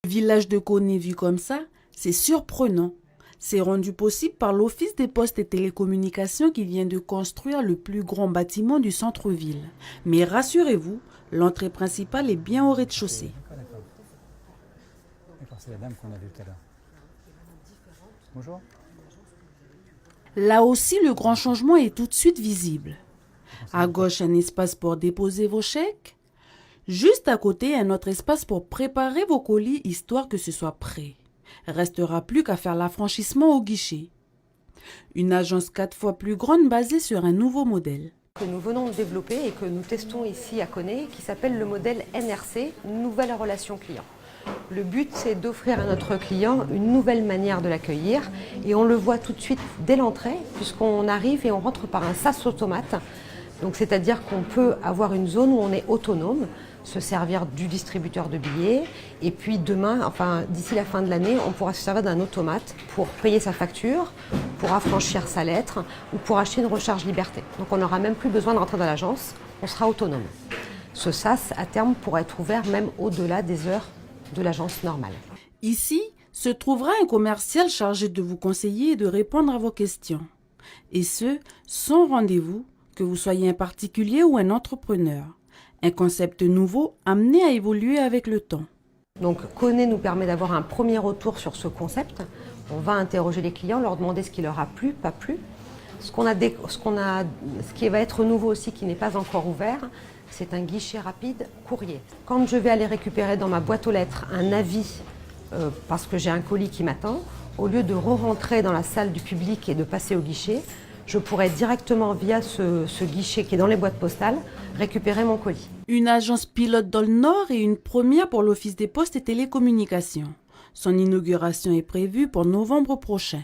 Le village de Koné vu comme ça, c'est surprenant. C'est rendu possible par l'Office des postes et télécommunications qui vient de construire le plus grand bâtiment du centre-ville. Mais rassurez-vous, l'entrée principale est bien au rez-de-chaussée. D'accord, c'est la dame qu'on a vue tout à l'heure. Bonjour. Là aussi, le grand changement est tout de suite visible. À gauche, un espace pour déposer vos chèques. Juste à côté, un autre espace pour préparer vos colis, histoire que ce soit prêt. Restera plus qu'à faire l'affranchissement au guichet. Une agence 4 fois plus grande basée sur un nouveau modèle. Que nous venons de développer et que nous testons ici à Koné, qui s'appelle le modèle NRC, Nouvelle Relation Client. Le but, c'est d'offrir à notre client une nouvelle manière de l'accueillir et on le voit tout de suite dès l'entrée, puisqu'on arrive et on rentre par un sas automate. Donc, c'est-à-dire qu'on peut avoir une zone où on est autonome, se servir du distributeur de billets et puis demain, enfin d'ici la fin de l'année, on pourra se servir d'un automate pour payer sa facture, pour affranchir sa lettre ou pour acheter une recharge liberté. Donc on n'aura même plus besoin de rentrer dans l'agence, on sera autonome. Ce sas, à terme, pourra être ouvert même au-delà des heures de l'agence normale. Ici se trouvera un commercial chargé de vous conseiller et de répondre à vos questions. Et ce, sans rendez-vous, que vous soyez un particulier ou un entrepreneur. Un concept nouveau amené à évoluer avec le temps. Donc Koné nous permet d'avoir un premier retour sur ce concept. On va interroger les clients, leur demander ce qui leur a plu, pas plu. Ce qui va être nouveau aussi, qui n'est pas encore ouvert, c'est un guichet rapide courrier. Quand je vais aller récupérer dans ma boîte aux lettres un avis parce que j'ai un colis qui m'attend, au lieu de re-rentrer dans la salle du public et de passer au guichet, je pourrais directement, via ce guichet qui est dans les boîtes postales, récupérer mon colis. Une agence pilote dans le Nord et une première pour l'Office des postes et télécommunications. Son inauguration est prévue pour novembre prochain.